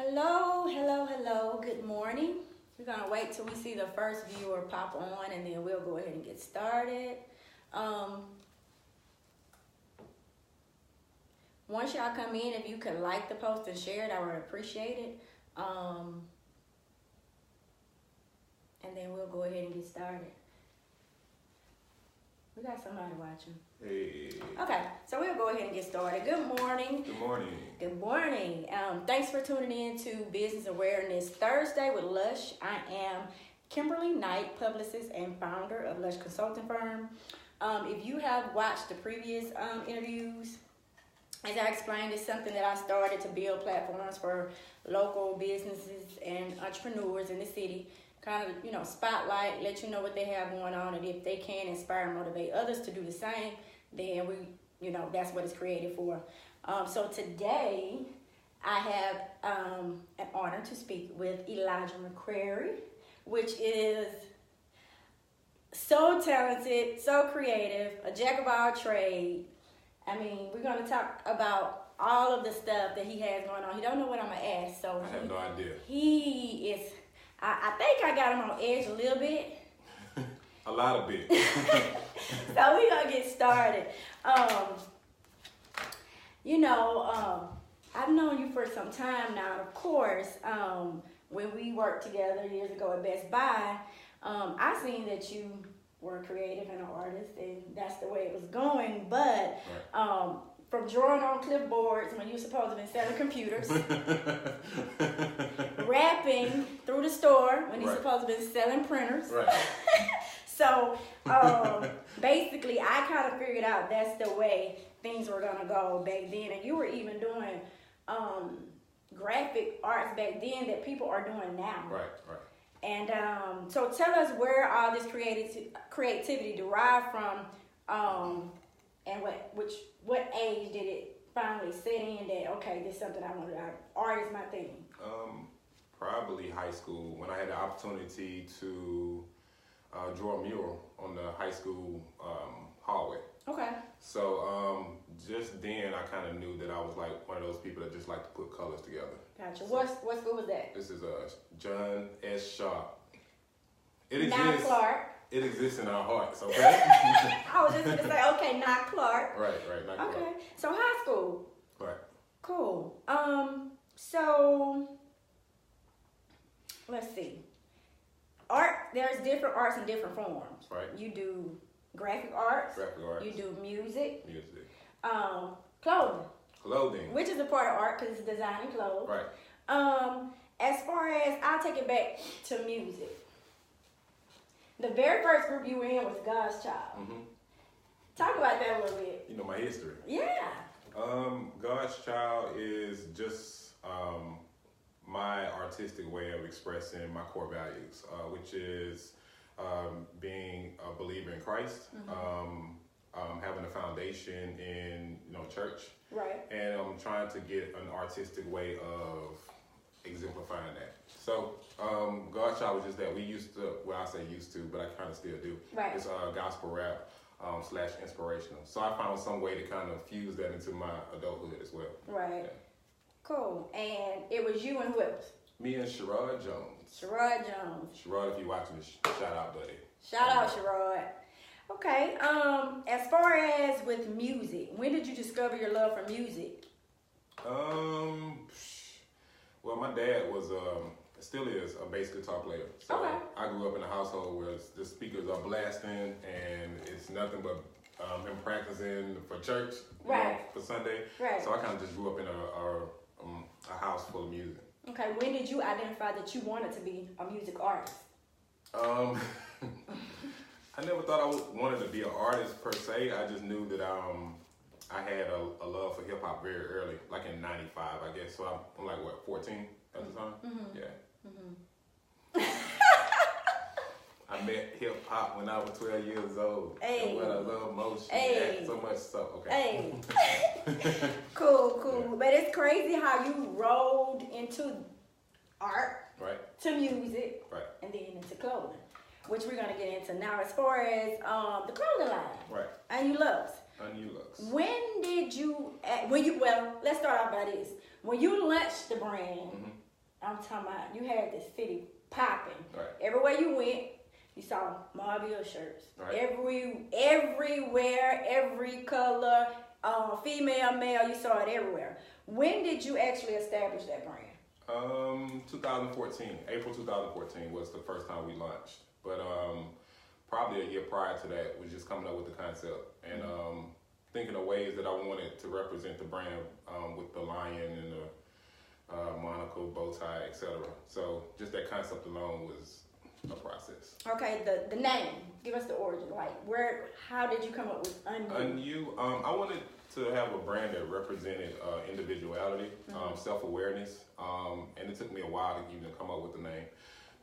Hello, hello, hello. Good morning. We're going to wait till we see the first viewer pop on, and then we'll go ahead and get started. Once y'all come in, if you could like the post and share it, I would appreciate it. And then we'll go ahead and get started. We got somebody watching. Hey. Okay, so we'll go ahead and get started. Good morning. Good morning. Good morning. Thanks for tuning in to Business Awareness Thursday with Lush. I am Kimberly Knight, publicist and founder of Lush Consulting Firm. If you have watched the previous interviews, as I explained, it's something that I started to build platforms for local businesses and entrepreneurs in the city. Kind of, spotlight, let you know what they have going on, and if they can inspire and motivate others to do the same, then that's what it's created for. So today, I have an honor to speak with Elijah McCreary, which is so talented, so creative, a jack of all trades. I mean, we're going to talk about all of the stuff that he has going on. He don't know what I'm going to ask, so I have no idea. He is... I think I got him on edge a little bit. A lot of bit. So we're going to get started. I've known you for some time now. Of course, when we worked together years ago at Best Buy, I seen that you were creative and an artist, and that's the way it was going. But from drawing on clipboards when you were supposed to be selling computers, rapping through the store when you're supposed to be selling printers. Right. So basically, I kind of figured out that's the way things were gonna go back then, and you were even doing graphic arts back then that people are doing now. Right. And so tell us where all this creativity derived from, and what age did it finally set in that, okay, this is something I want to do. Art is my thing. Probably high school, when I had the opportunity to draw a mural on the high school hallway. Okay. So just then I kind of knew that I was like one of those people that just like to put colors together. Gotcha. What school was that? This is John S. Sharp. It Not exists. Clark. It exists in our hearts, okay? I was just going to say, okay, not Clark. Right, not Clark. Okay, so high school. Right. Cool. So let's see. Art, there's different arts in different forms. Right. You do graphic arts. You do music. Clothing. Which is a part of art because it's designing clothes. Right. As far as, I'll take it back to music. The very first group you were in was God's Child. Mm-hmm. Talk about that a little bit. You know my history. Yeah. God's Child is just my artistic way of expressing my core values, which is being a believer in Christ, having a foundation in church, right, and I'm trying to get an artistic way of exemplifying that. So God's Child was just that. We used to, well, I say used to, but I kind of still do. Right. It's gospel rap / inspirational. So I found some way to kind of fuse that into my adulthood as well. Right. Yeah. Cool. And it was you and who else? Me and Sherrod Jones. Sherrod Jones. Sherrod, if you're watching this, shout out, buddy. Shout out, Sherrod. Okay. As far as with music, when did you discover your love for music? Well, my dad was, still is, a bass guitar player. So okay. I grew up in a household where the speakers are blasting and it's nothing but him practicing for church, right, for Sunday. Right. So I kind of just grew up in a house full of music. Okay, when did you identify that you wanted to be a music artist? I never thought I wanted to be an artist per se. I just knew that I had a love for hip hop very early, like in '95, I guess. So I'm like, what, 14 at the time? Mm-hmm. Yeah. I met hip hop when I was 12 years old. Hey. And what I love most. Hey. So much so. Okay. Hey. Cool. Yeah. But it's crazy how you rolled into art, right, to music, right, and then into clothing, which we're gonna get into now. As far as the clothing line, right, Unu Luxe. Unu Luxe. When did you? Well, let's start off by this. When you launched the brand, I'm talking about you had the city popping. Right. Everywhere you went, you saw Mobile shirts. Right. Everywhere, every color, female, male, you saw it everywhere. When did you actually establish that brand? 2014. April 2014 was the first time we launched. But probably a year prior to that was just coming up with the concept and thinking of ways that I wanted to represent the brand with the lion and the monocle, bow tie, etc. So just that concept alone was a process. Okay, the name. Give us the origin. Like, how did you come up with Unu? I wanted to have a brand that represented individuality, self-awareness, and it took me a while to even come up with the name.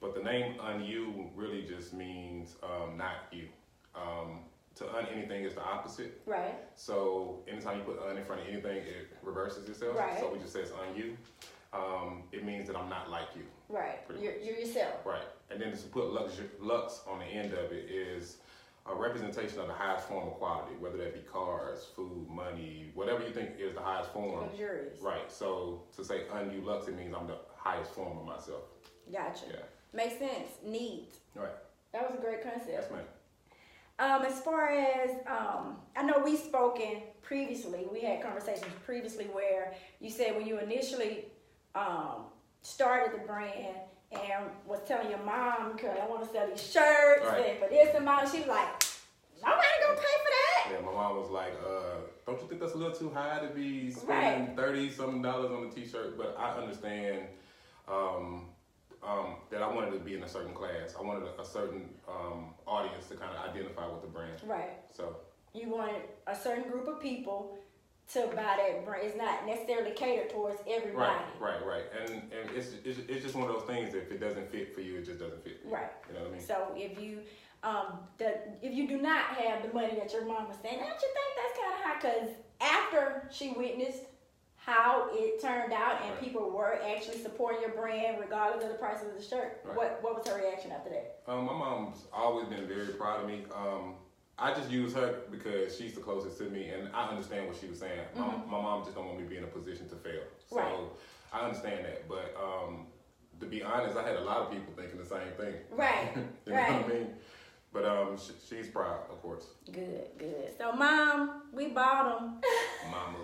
But the name Unu really just means not you. To un anything is the opposite. Right. So anytime you put un in front of anything, it reverses itself. Right. So we just say it's un-you. It means that I'm not like you. Right. You're yourself. Right. And then to put Lux on the end of it is a representation of the highest form of quality, whether that be cars, food, money, whatever you think is the highest form. Luxurious. Right. So to say Unu Luxe, it means I'm the highest form of myself. Gotcha. Yeah. Makes sense. Neat. Right. That was a great concept. Yes, ma'am. As far as, I know we've spoken previously, we had conversations previously where you said when you initially started the brand and was telling your mom, because I want to sell these shirts and for this amount, she was like, nobody gonna pay for that. Yeah, my mom was like, don't you think that's a little too high to be spending $30-something on a t-shirt? But I understand that I wanted to be in a certain class. I wanted a certain audience to kind of identify with the brand. Right. So you wanted a certain group of people to buy that brand. It's not necessarily catered towards everybody. Right. And it's just one of those things that if it doesn't fit for you, it just doesn't fit for you. Right. You know what I mean? So if you do not have the money that your mom was saying, don't you think that's kind of high? Because after she witnessed how it turned out and people were actually supporting your brand regardless of the price of the shirt, what was her reaction after that? My mom's always been very proud of me. I just use her because she's the closest to me, and I understand what she was saying. My mom just don't want me to be in a position to fail. So I understand that. But to be honest, I had a lot of people thinking the same thing. Right. You know what I mean? But she's proud, of course. Good. So, Mom, we bought them. Mama,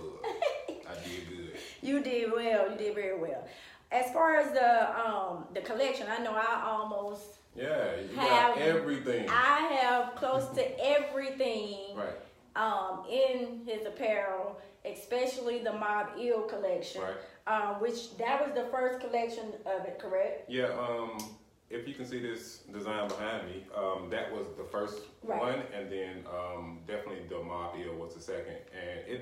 I did good. You did well. You did very well. As far as the collection, I know I almost you got everything. I have close to everything. In his apparel, especially the Mob Ill collection. Which that was the first collection of it, correct? Yeah. If you can see this design behind me, that was the first one, and then definitely the Mob Ill was the second, and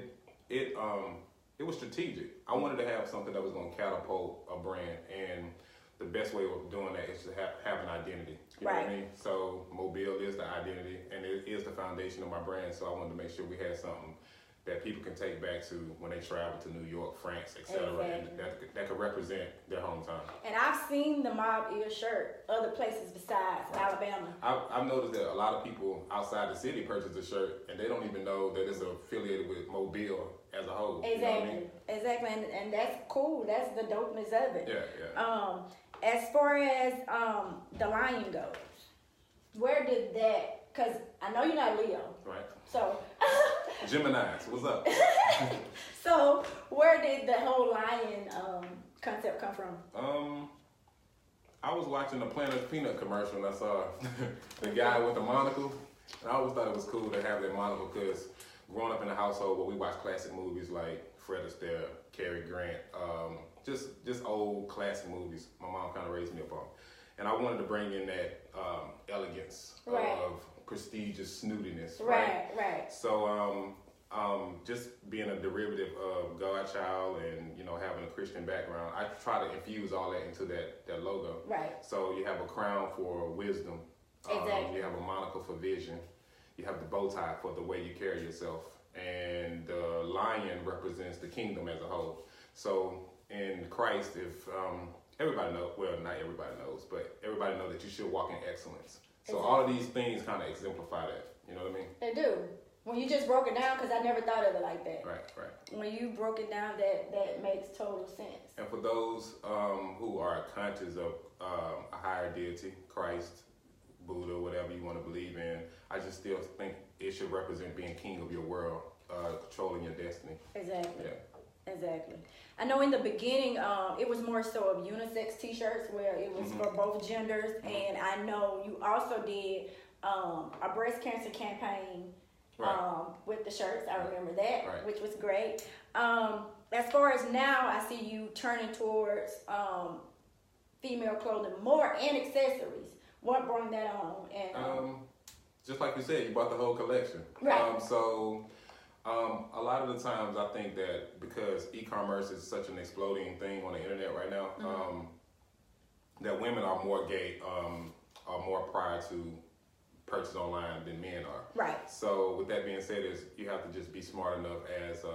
it was strategic. I wanted to have something that was going to catapult a brand, and the best way of doing that is to have an identity. You know what I mean? So Mobile is the identity, and it is the foundation of my brand. So I wanted to make sure we had something that people can take back to when they travel to New York, France, etc., and that could represent their hometown. And I've seen the Mob Ill shirt other places besides Alabama. I've noticed that a lot of people outside the city purchase the shirt, and they don't even know that it's affiliated with Mobile as a whole. Exactly, you know what I mean? Exactly, and that's cool. That's the dopeness of it. Yeah. As far as the lion goes, where did that? Because I know you're not Leo. Right. So. Geminis, what's up? So, where did the whole lion concept come from? I was watching the Planet Peanut commercial and I saw the guy with the monocle. And I always thought it was cool to have that monocle because growing up in a household where we watch classic movies like Fred Astaire, Cary Grant, just old classic movies my mom kind of raised me up on. And I wanted to bring in that elegance of prestigious snootiness. Right. So just being a derivative of Godchild and having a Christian background, I try to infuse all that into that logo. Right. So you have a crown for wisdom. Exactly. You have a monocle for vision. You have the bow tie for the way you carry yourself, and the lion represents the kingdom as a whole. So in Christ, if everybody knows, well, not everybody knows, but everybody knows that you should walk in excellence. So all of these things kind of exemplify that. You know what I mean? They do. When you just broke it down, because I never thought of it like that. Right. When you broke it down, that makes total sense. And for those who are conscious of a higher deity, Christ, Buddha, whatever you want to believe in, I just still think it should represent being king of your world, controlling your destiny. Exactly. Yeah. Exactly. I know in the beginning, it was more so of unisex T-shirts where it was for both genders, and I know you also did a breast cancer campaign with the shirts. I remember that, which was great. As far as now, I see you turning towards female clothing more and accessories. What brought that on? And just like you said, you bought the whole collection. Right. A lot of the times I think that because e-commerce is such an exploding thing on the internet right now, that women are more are more prior to purchase online than men are. Right. So with that being said, you have to just be smart enough as a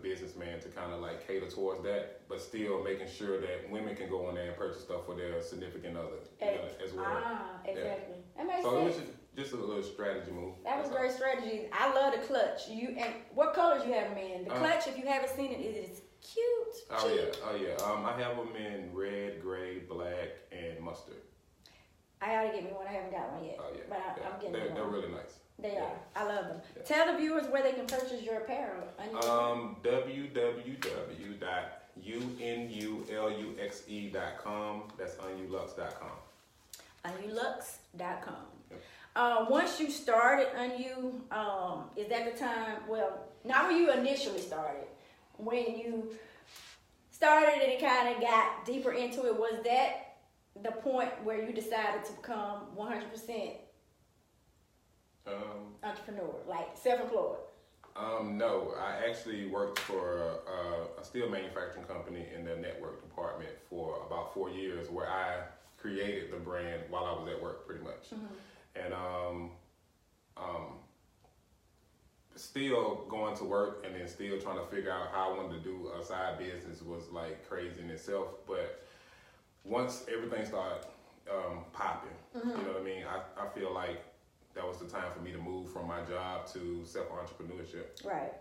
businessman to kind of like cater towards that, but still making sure that women can go on there and purchase stuff for their significant other as well. Exactly. Yeah. That makes so sense. It was just a little strategy move. That was great strategy. I love the clutch. And what colors you have them in? The clutch, if you haven't seen it, is cute. Oh yeah. I have them in red, gray, black, and mustard. I gotta get me one. I haven't got one yet. Oh yeah. But I'm getting one. They're really nice. They are. I love them. Yeah. Tell the viewers where they can purchase your apparel. www.unuluxe.com. That's unuluxe.com. Unuluxe.com. Once you started Unu, is that the time? Well, not when you initially started. When you started and it kind of got deeper into it, was that the point where you decided to become 100% entrepreneur, like self-employed? No, I actually worked for a steel manufacturing company in the network department for about 4 years, where I created the brand while I was at work, pretty much. And still going to work and then still trying to figure out how I wanted to do a side business was like crazy in itself. But once everything started popping, you know what I mean, I feel like that was the time for me to move from my job to self-entrepreneurship. Right.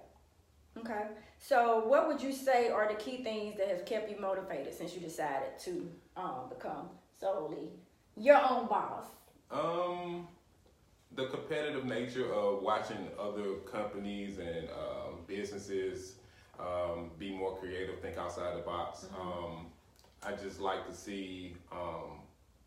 Okay. So what would you say are the key things that have kept you motivated since you decided to become solely your own boss? The competitive nature of watching other companies and businesses be more creative, think outside the box. I just like to see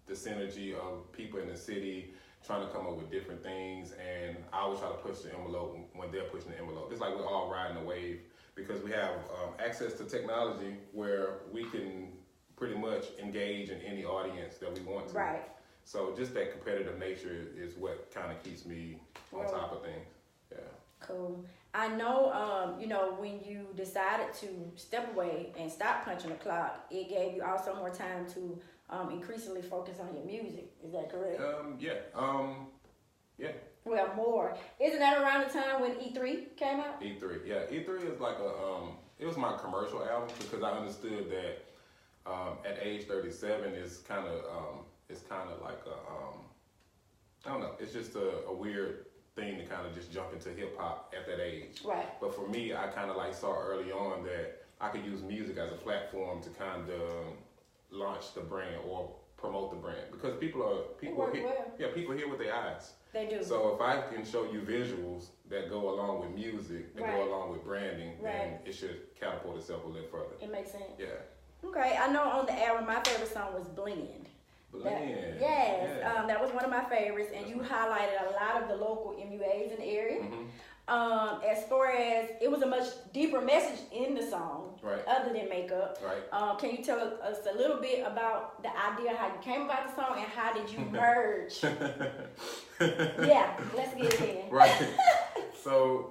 the synergy of people in the city trying to come up with different things, and I always try to push the envelope when they're pushing the envelope. It's like we're all riding a wave because we have access to technology where we can pretty much engage in any audience that we want to. Right. So just that competitive nature is what kind of keeps me on top of things. Yeah. Cool. I know, when you decided to step away and stop punching the clock, it gave you also more time to increasingly focus on your music. Is that correct? Yeah. Well, more. Isn't that around the time when E3 came out? E3, yeah. E3 is like it was my commercial album because I understood that at age 37 it's kind of like I don't know. It's just a weird thing to kind of just jump into hip hop at that age. Right. But for me, I kind of like saw early on that I could use music as a platform to kind of launch the brand or promote the brand because people hear with their eyes. They do. So if I can show you visuals that go along with music, that go along with branding, then it should catapult itself a little further. It makes sense. Yeah. Okay, I know on the album my favorite song was Blend. Yes, that was one of my favorites, and you highlighted a lot of the local MUAs in the area. As far as it was a much deeper message in the song, other than makeup. Right. Can you tell us a little bit about the idea, how you came about the song, and how did you merge? Yeah, let's get it in. Right. So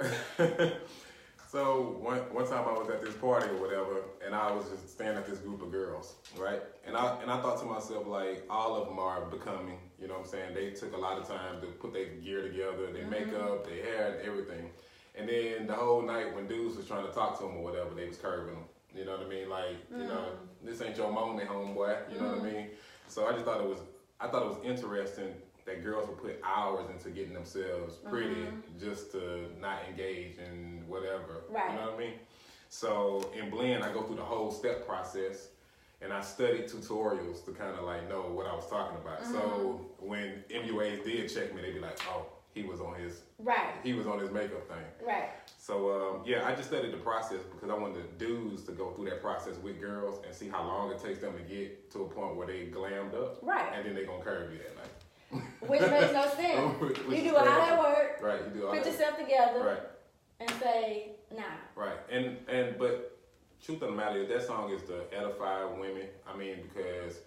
one time I was at this party or whatever, and I was just staring at this group of girls, right? And I thought to myself, like, all of them are becoming, you know what I'm saying? They took a lot of time to put their gear together, their makeup, their hair, and everything. And then the whole night when dudes was trying to talk to them or whatever, they was curving them. You know what I mean? Like, you know, this ain't your moment, homeboy. You know what I mean? So I just thought it was interesting that girls will put hours into getting themselves pretty just to not engage in whatever. Right. You know what I mean? So in Blend, I go through the whole step process, and I studied tutorials to kind of like know what I was talking about. So when MUAs did check me, they'd be like, oh, he was on his makeup thing. Right. So yeah, I just studied the process because I wanted the dudes to go through that process with girls and see how long it takes them to get to a point where they glammed up. Right. And then they're gonna curve you that night. Which makes no sense. You do all that work. Right. You do all put that. yourself together. Right. And say, nah. Right. And but truth of the matter is that song is to edify women. I mean, because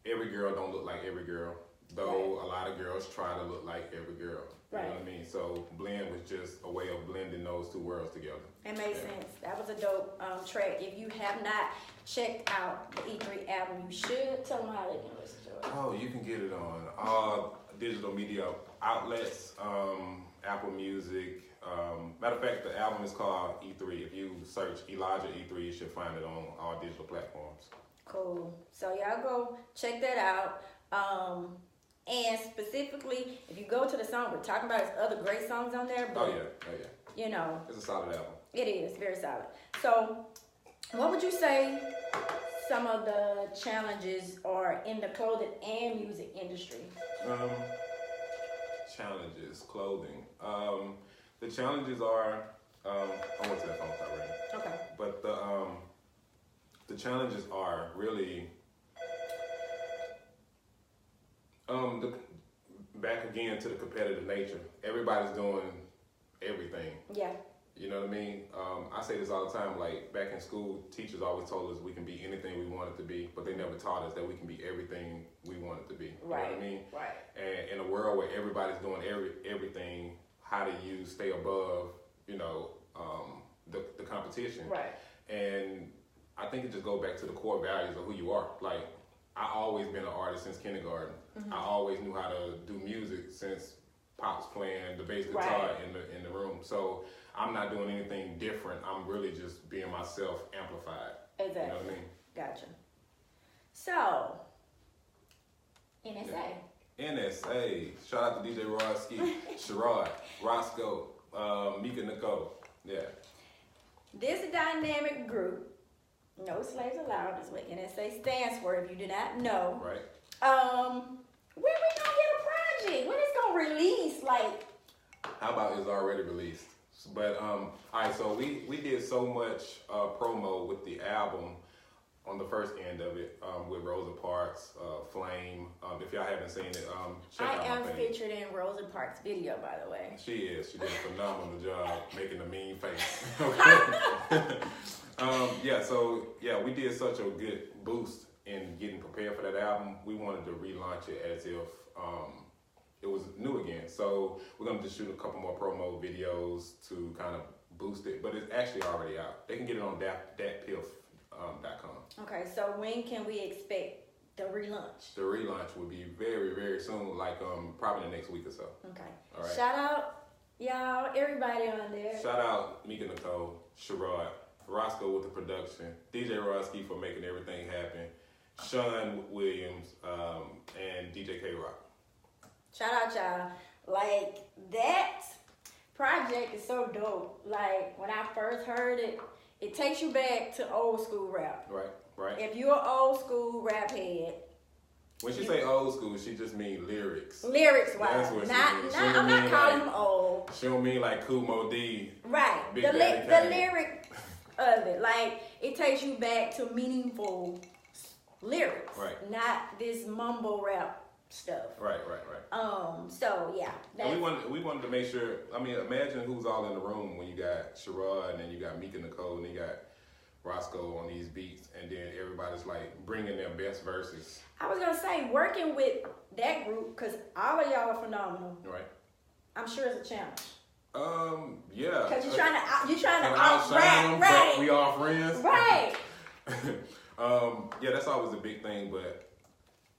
every girl don't look like every girl. Though a lot of girls try to look like every girl. You know what I mean? So Blend was just a way of blending those two worlds together. It made sense. That was a dope track. If you have not checked out the E3 album, you should. Tell them how they can listen to it. Oh, you can get it on all digital media outlets, Apple Music. Matter of fact, the album is called E3. If you search Elijah E3, you should find it on all digital platforms. Cool. So y'all go check that out. And specifically, if you go to the song we're talking about, there's other great songs on there. But, oh yeah. You know. It's a solid album. It is, very solid. So, what would you say some of the challenges are in the clothing and music industry? Challenges, clothing. The challenges are, I went to that phone already. Okay. But the challenges are really, back again to the competitive nature. Everybody's doing everything. Yeah. You know what I mean? I say this all the time, like back in school, teachers always told us we can be anything we wanted to be, but they never taught us that we can be everything we wanted to be. Right. You know what I mean? Right. And in a world where everybody's doing everything, how do you stay above, the competition? Right. And I think it just goes back to the core values of who you are. Like, I always been an artist since kindergarten. I always knew how to do music since Pop's playing the bass guitar in the room. So I'm not doing anything different. I'm really just being myself amplified. Exactly. You know what I mean? Gotcha. So, NSA. NSA. Shout out to DJ Rodski, Sherrod, Roscoe, Mika Nicole. Yeah. This dynamic group, No Slaves Allowed, is what NSA stands for, if you do not know. Right. When we gonna get a project? When it's gonna release? Like, how about it's already released? But all right, so we did so much promo with the album on the first end of it with Rosa Parks, Flame. If y'all haven't seen it, check out I am my page. featured in Rosa Parks' video, by the way. She is. She did a phenomenal job making a mean face. Yeah, we did such a good boost in getting prepared for that album. We wanted to relaunch it as if it was new again. So we're gonna just shoot a couple more promo videos to kind of boost it, but it's actually already out. They can get it on datpiff.com. Okay, so when can we expect the relaunch? The relaunch will be very, very soon, like probably the next week or so. Okay. All right. Shout out, y'all, everybody on there. Shout out Mika Nicole, Sherrod, Roscoe with the production, DJ Rodski for making everything happen, Sean Williams, and DJ K-Rock. Shout out, y'all. Like, that project is so dope. Like, when I first heard it, it takes you back to old school rap. Right. If you're an old school rap head. When she say old school, she just mean lyrics. Lyrics wise. That's what I'm she not mean calling like, him old. She don't mean like Kumo D. Right. Big The Daddy lyric of it. Like, it takes you back to meaningful lyrics. Right. Not this mumble rap stuff. Right. So yeah. And we wanted to make sure. I mean, imagine who's all in the room when you got Sherrod and then you got Mika Nicole and then you got Roscoe on these beats, and then everybody's like bringing their best verses. I was gonna say, working with that group, because all of y'all are phenomenal. Right. I'm sure it's a challenge. Yeah. Because you're trying to outshine them, right. but we all friends. Right. Yeah, that's always a big thing, but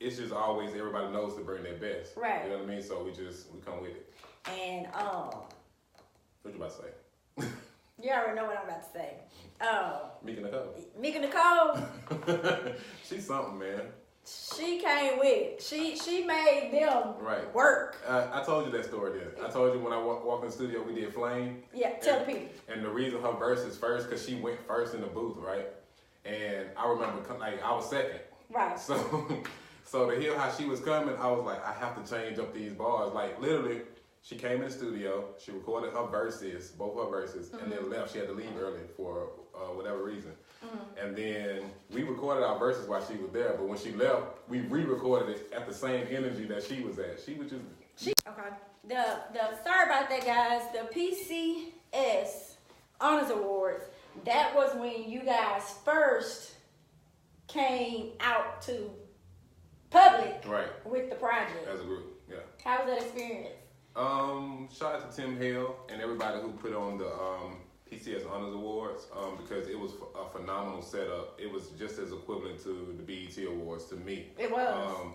it's just always everybody knows to bring their best. Right. You know what I mean? So we come with it. And what you about to say? you already know what I'm about to say. Mika Nicole. Mika Nicole. She's something, man. She came with it. She made them work. I told you that story then. I told you when I walked in the studio, we did Flame. Yeah, tell the people. And the reason her verse is first, because she went first in the booth, right? And I remember, like, I was second. Right. So to hear how she was coming, I was like, I have to change up these bars. Like, literally, she came in the studio, she recorded her verses, both her verses, and then left. She had to leave early for whatever reason. And then we recorded our verses while she was there, but when she left, we re-recorded it at the same energy that she was at. She was just... Okay. Sorry about that, guys. The PCS Honors Awards, that was when you guys first came out to public with the project. As a group, yeah. How was that experience? Shout out to Tim Hale and everybody who put on the PCS Honors Awards because it was a phenomenal setup. It was just as equivalent to the BET Awards to me. It was.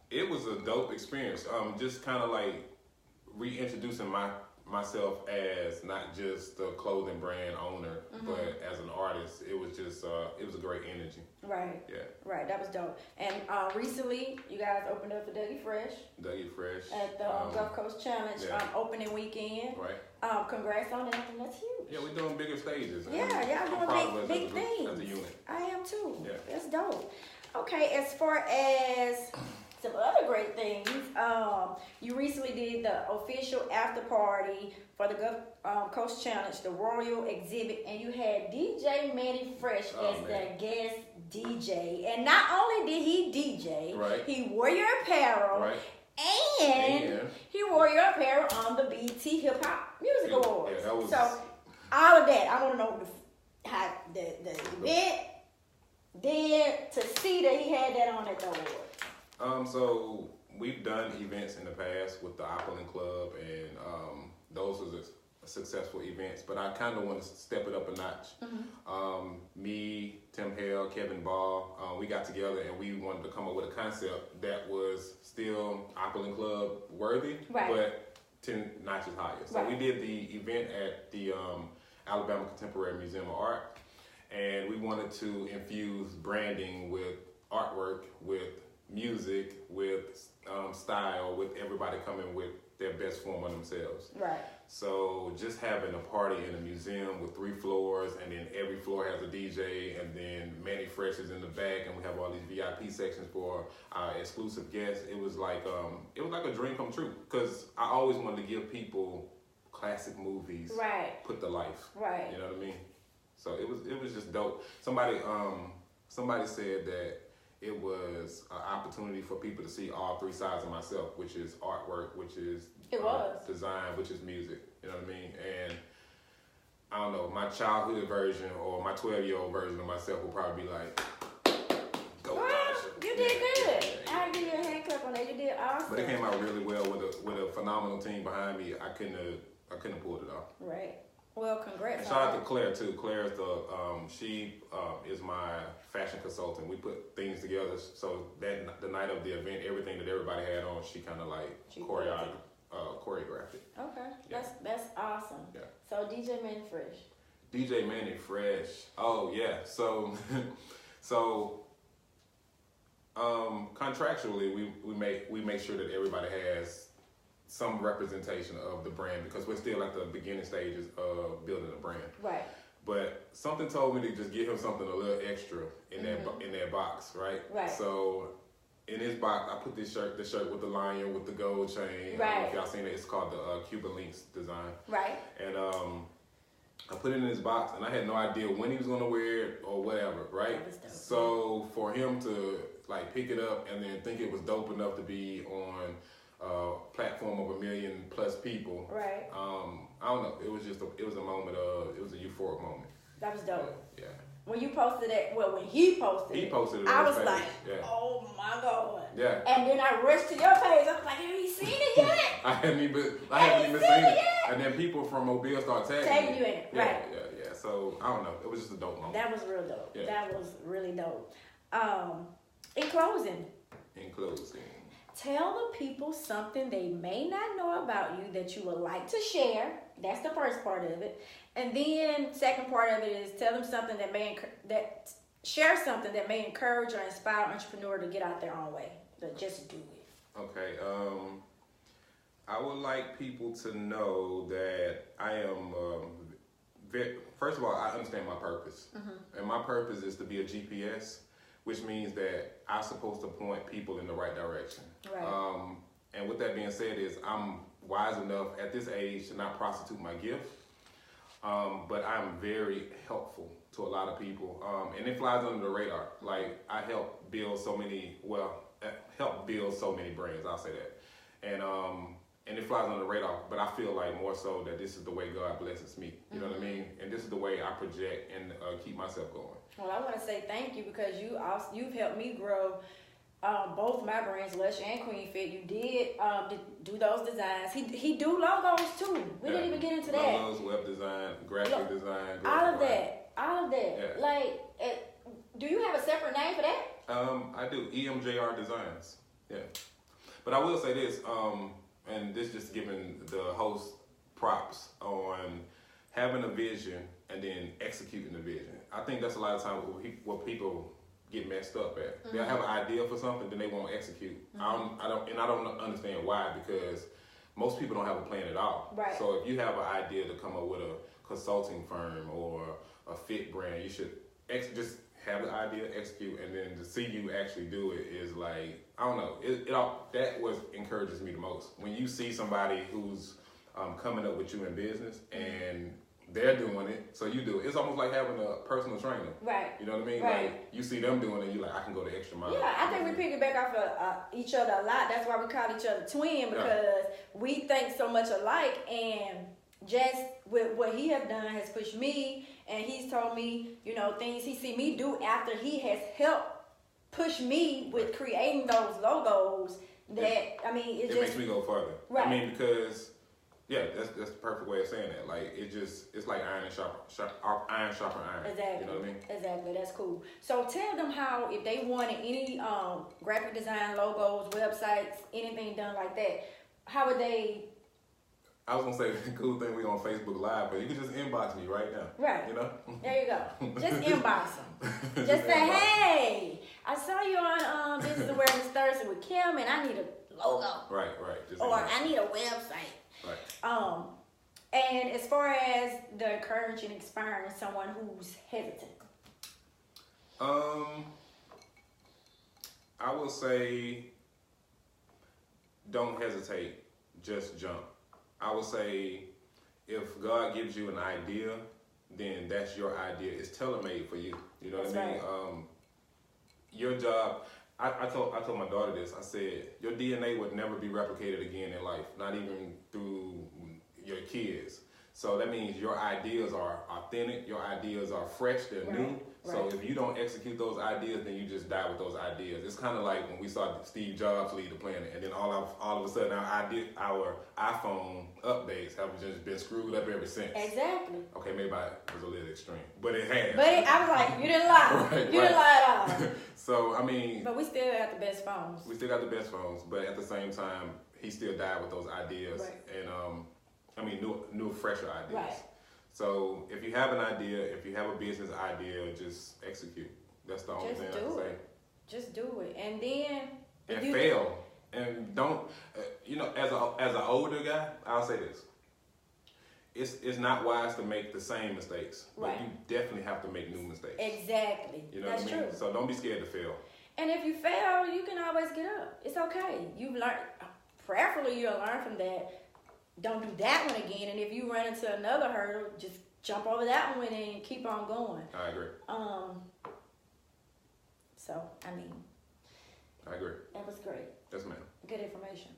It was a dope experience. Just kind of like reintroducing myself as not just the clothing brand owner, but as an artist. It was just it was a great energy. Right. Yeah. Right. That was dope. And recently, you guys opened up the Dougie Fresh. At the Gulf Coast Challenge opening weekend. Right. Congrats on that. That's huge. Yeah, we're doing bigger stages. Yeah, y'all doing big things. As a unit. I am too. Yeah. That's dope. Okay, as far as some other great things, you recently did the official after party for the Gulf Coast Challenge, the Royal Exhibit, and you had DJ Manny Fresh as the guest DJ. And not only did he DJ, he wore your apparel, and he wore your apparel on the BET Hip Hop Music Awards. Yeah, that was... So all of that, I want to know how the event. Then to see that he had that on at the award. So we've done events in the past with the Opulent Club, and those were successful events. But I kind of want to step it up a notch. Me, Tim Hale, Kevin Ball, we got together and we wanted to come up with a concept that was still Opulent Club worthy, but 10 notches higher. So we did the event at the Alabama Contemporary Museum of Art. And we wanted to infuse branding with artwork, with music, with style, with everybody coming with their best form of themselves. Right. So just having a party in a museum with 3 floors, and then every floor has a DJ, and then Manny Fresh is in the back, and we have all these VIP sections for our exclusive guests. It was like a dream come true, because I always wanted to give people classic movies put to life. Right. You know what I mean? So it was just dope. Somebody said that it was an opportunity for people to see all 3 sides of myself, which is artwork, which is design, which is music. You know what I mean? And I don't know, my childhood version or my 12-year-old version of myself will probably be like, go Nash. You did good. I'll give you a hand clap on that. You did awesome. But it came out really well with a phenomenal team behind me. I couldn't have pulled it off. Right. Well, congrats. And shout out to Claire too. Claire is she is my fashion consultant. We put things together so that the night of the event, everything that everybody had on, she kind of like choreographed it. Okay, yeah. That's awesome. Yeah. So DJ Manny Fresh. DJ Manny Fresh. Oh yeah. So contractually, we make sure that everybody has some representation of the brand, because we're still at the beginning stages of building a brand. Right. But something told me to just give him something a little extra in that box, right? Right. So in his box, I put the shirt with the lion with the gold chain. Right. I don't know if y'all seen it. It's called the Cuban Links design. Right. And I put it in his box, and I had no idea when he was gonna wear it or whatever, right? So for him to like pick it up and then think it was dope enough to be on platform of 1 million plus people. Right. I don't know. It was a moment of, it was a euphoric moment. That was dope. Yeah. When you posted it, when he posted it, I was like, oh my God. Yeah. And then I rushed to your page. I was like, have you seen it yet? I haven't even seen it. And then people from Mobile started tagging you in it. Right. Yeah. So I don't know. It was just a dope moment. That was real dope. Yeah. That was really dope. In closing. Tell the people something they may not know about you that you would like to share. That's the first part of it. And then second part of it is tell them something that share something that may encourage or inspire an entrepreneur to get out their own way. But just do it. Okay. I would like people to know that I am first of all, I understand my purpose. And my purpose is to be a GPS, which means that I'm supposed to point people in the right direction. Right. And with that being said is I'm wise enough at this age to not prostitute my gift. But I'm very helpful to a lot of people. And it flies under the radar. Like I help build so many brands, I'll say that. And it flies under the radar, but I feel like more so that this is the way God blesses me. You know what I mean? And this is the way I project and keep myself going. Well, I want to say thank you because you've helped me grow both my brands, Lush and Queen Fit. You did do those designs. He do logos too. We didn't even get into that. Logos, web design, graphic design. All of that. Yeah. Like, do you have a separate name for that? I do. EMJR Designs. Yeah. But I will say this, and this just giving the host props on having a vision and then executing the vision. I think that's a lot of times what people get messed up at. They'll have an idea for something, then they won't execute. I don't understand why, because most people don't have a plan at all. Right. So if you have an idea to come up with a consulting firm or a fit brand, you should just have the idea, execute, and then to see you actually do it is like, I don't know, that what encourages me the most. When you see somebody who's coming up with you in business and they're doing it, so you do it. It's almost like having a personal trainer. Right. You know what I mean? Right. Like, you see them doing it, you're like, I can go the extra mile. Yeah, I think we piggyback off of each other a lot. That's why we call each other twin, because we think so much alike, and just with what he has done has pushed me, and he's told me, things he see me do after he has helped push me with creating those logos that, it makes me go further. Right. I mean, because, that's the perfect way of saying that. Like, it's like iron sharpen iron. Exactly. You know what I mean? Exactly. That's cool. So tell them how, if they wanted any graphic design, logos, websites, anything done like that, how would they? I was gonna say the cool thing, we on Facebook Live, but you can just inbox me right now. Right. You know? There you go. Just inbox them. Just say, hey, I saw you on Business Awareness Thursday with Kim, and I need a logo. Right. Just or I need a website. Right. And as far as the encouraging, inspiring someone who's hesitant. I will say, don't hesitate, just jump. I would say, if God gives you an idea, then that's your idea. It's tailor-made for you. You know what I mean? Right. Your job. I told my daughter this. I said, your DNA would never be replicated again in life, not even through your kids. So that means your ideas are authentic, your ideas are fresh, they're new. So if you don't execute those ideas, then you just die with those ideas. It's kind of like when we saw Steve Jobs lead the planet, and then all of a sudden our iPhone updates have just been screwed up ever since. Exactly. Okay, maybe I was a little extreme, but it has. But I was like, you didn't lie. You didn't lie at all. So, I mean. But we still got the best phones. We still got the best phones, but at the same time, he still died with those ideas. Right. And, new, fresher ideas. Right. So, if you have an idea, if you have a business idea, just execute. That's the only thing I can say. Just do it. And then. And fail. And don't, as an older guy, I'll say this. It's not wise to make the same mistakes, but you definitely have to make new mistakes. Exactly. You know That's what I mean? true. So don't be scared to fail. And if you fail, you can always get up. It's okay. You've learned, prayerfully you'll learn from that. Don't do that one again. And if you run into another hurdle, just jump over that one and keep on going. I agree. I agree. That was great. Yes, ma'am. Good information.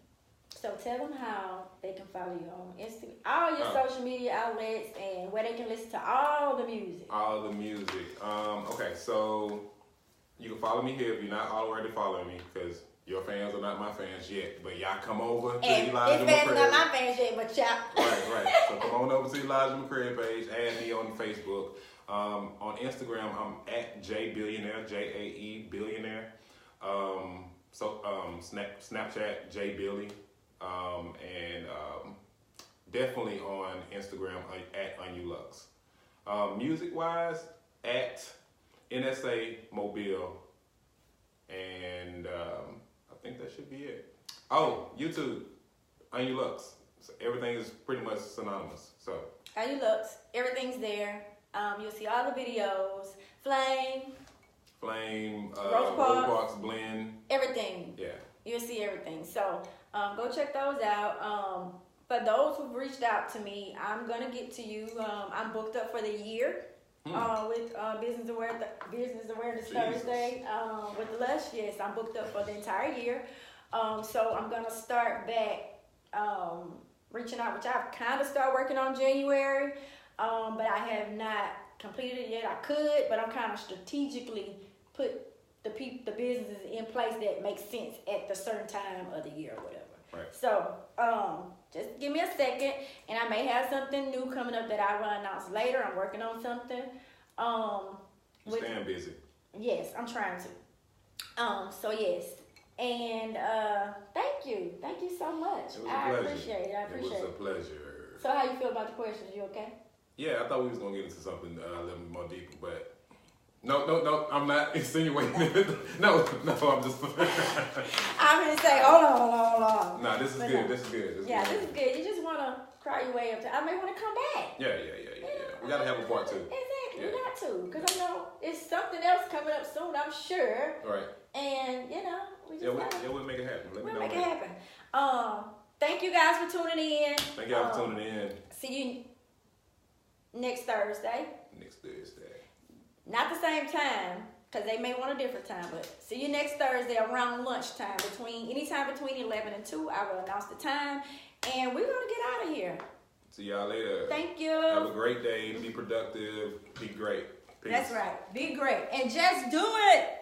So tell them how they can follow you on Instagram, all your social media outlets, and where they can listen to all the music. All the music. Okay, so you can follow me here if you're not already following me, because your fans are not my fans yet. But y'all come over to Elijah McCreary. Fans are not my fans yet, but y'all. Right. So come on over to Elijah McCreary page. Add me on Facebook. On Instagram, I'm at JBillionaire, JAE Billionaire. Snapchat, JBilly. And definitely on Instagram at Unu Luxe. Music wise, at NSA Mobile, and I think that should be it. Oh, YouTube, Unu Luxe. So everything is pretty much synonymous. So Unu Luxe, everything's there. You'll see all the videos, Flame, Rose Parks, Blend, everything. Yeah, you'll see everything. So go check those out. For those who've reached out to me, I'm gonna get to you. I'm booked up for the year with Business Awareness Thursday with Lush. Yes, I'm booked up for the entire year. So I'm gonna start back reaching out, which I've kind of started working on January, but I have not completed it yet. I could, but I'm kind of strategically put the businesses in place that make sense at the certain time of the year or whatever. Right. So just give me a second, and I may have something new coming up that I will announce later. I'm working on something. Staying busy. Yes, I'm trying to. So yes. And thank you so much. I appreciate it. It was a pleasure. So how you feel about the questions? You okay? Yeah, I thought we was gonna get into something a little more deeper, but no, I'm not insinuating it. No, I'm just. I'm gonna say, hold on. Nah, this is good. No. This is good. This is good. You just wanna cry your way up to. I may wanna come back. Yeah. We gotta have a part 2. Exactly, we got to, because I know it's something else coming up soon. I'm sure. Right. And we just we'll make it happen. We'll make it happen. Thank you guys for tuning in. Thank y'all for tuning in. See you next Thursday. Not the same time, because they may want a different time, but see you next Thursday around lunchtime, anytime between 11 and 2. I will announce the time, and we're going to get out of here. See y'all later. Thank you. Have a great day. Be productive. Be great. Peace. That's right. Be great. And just do it.